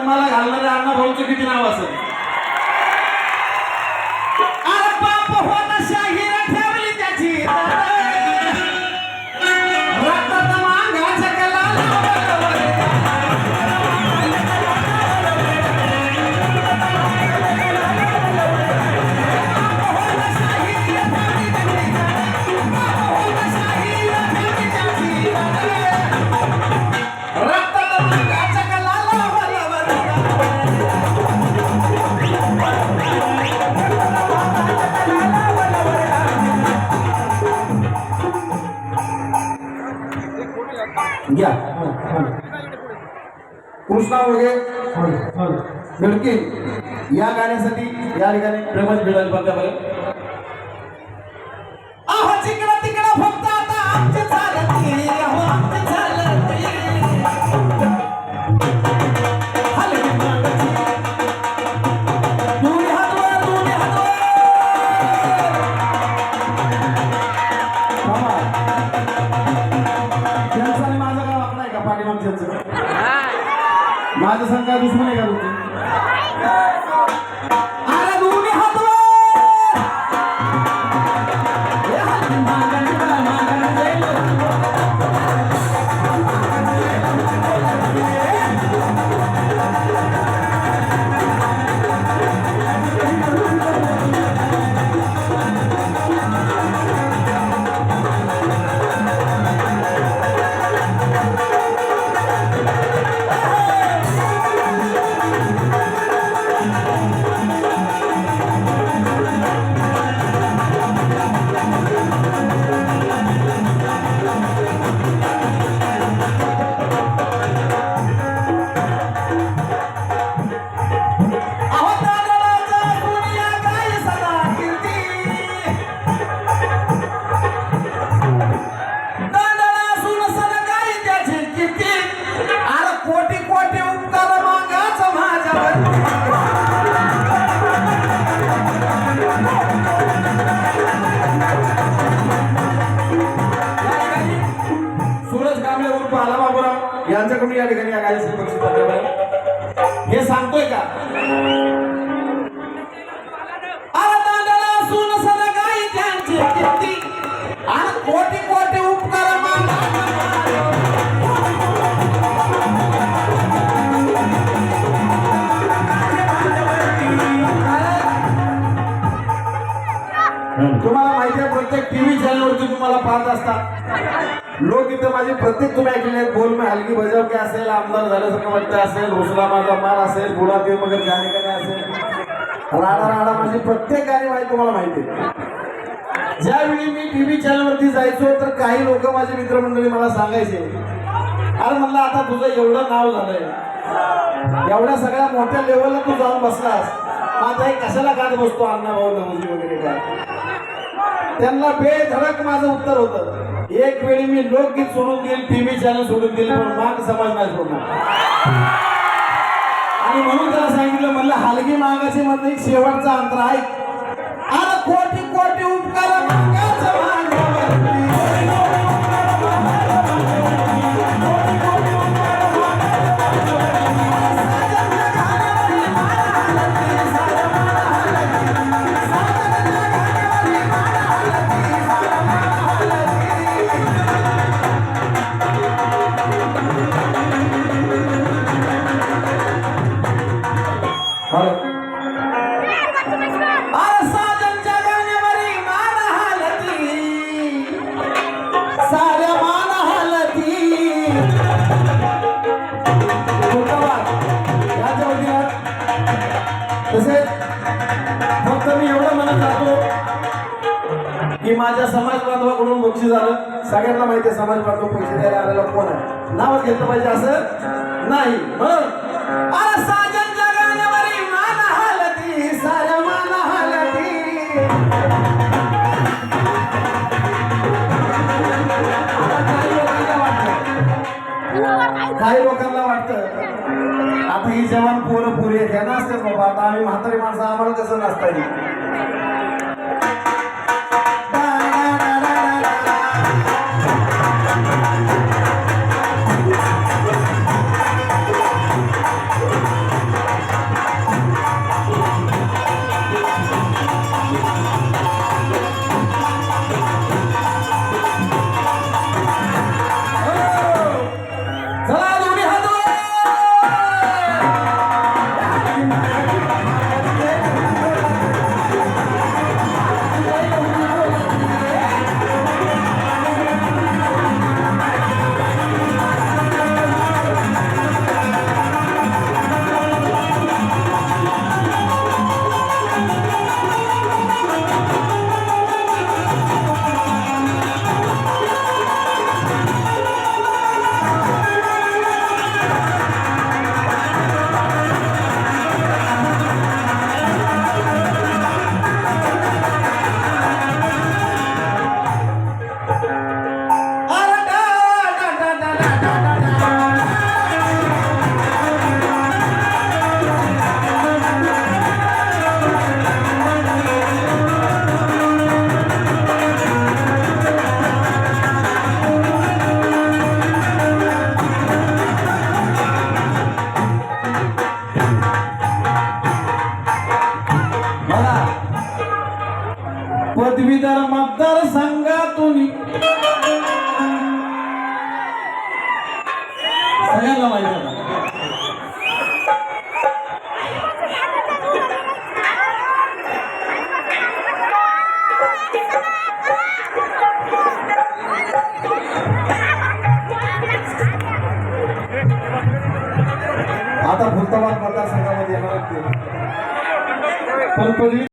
जन्माला घालणाऱ्या अण्णा भाऊचं किती नाव असेल? अरे बाप होता शाहीर ठेवली त्याची रक्तात मांगाच्या कलाला घ्या कृष्णा वगैरे गडकी या गाण्यासाठी या ठिकाणी प्रेमच मिळाली बघापर्यंत आहो जिकडं तिकडं फक्त आता आमचे चालती आहो आमचे चालती हलकी मांडची दोन्ही हातवर मामा त्यांचा आणि माझा गाव आपला आहे का पाठीमागच्याच माझं संघ दुश्मन आहे का तुमची अरे दोन्ही हातवर यांच्याकडून या ठिकाणी या गायची बक्षीस हे सांगतोय का अरे दांडाला सून सन गाई त्यांची कीर्ती आणि कोटी कोटी उपकार माना तुम्हाला माहिती आहे प्रत्येक टीव्ही चॅनलवरती तुम्हाला पाहत असतात लोक इथं माझे प्रत्येक तुम्ही ऐकले बोल में हलकी बजाव के असेल आमदार झाल्यासारखं वाटतं असेल रुसला माझा मार असेल बुडा देव मगर जाने का असेल राडा राडा माझी प्रत्येक गाणी माहिती तुम्हाला माहिती आहे ज्यावेळी मी टीव्ही चॅनलवरती जायचो तर काही लोक माझे मित्रमंडळी मला सांगायचे अरे म्हणलं आता तुझं एवढं नाव झालंय एवढ्या सगळ्या मोठ्या लेवलला तू जाऊन बसलास आता हे कशाला गात बसतो अण्णा भाऊ नवजी वगैरे काय त्यांना बेधडक माझं उत्तर होतं एक वेळी मी लोकगीत सोडून देईल टीव्ही चॅनल सोडून देईल पण माग समाज नाही सोडणार आणि म्हणून त्याला सांगितलं म्हणलं हलगी मागाची मधलं एक शेवटचा अंतर आहे अरे कोटी कोटी उपकार मागाचं फक्त मी एवढं म्हणत जातो की माझ्या समाज बांधवाकडून बक्षीस झालं सगळ्यांना माहिती आहे समाज बांधव पैसे द्यायला आलेला कोण आहे नावच घेतलं पाहिजे असं नाही म्हणून अरे साजन जगाण्यावरी मान हालती साऱ्या मान हालती काही लोकांना वाटतं आता ही जवान पोरं पुरी आहेत ह्या नसतात बाबा आता आम्ही म्हातारी माणसं आम्हाला कसं नसता येईल आता फुलताबाद मतदारसंघामध्ये येणार आहेत ते. पण पदवी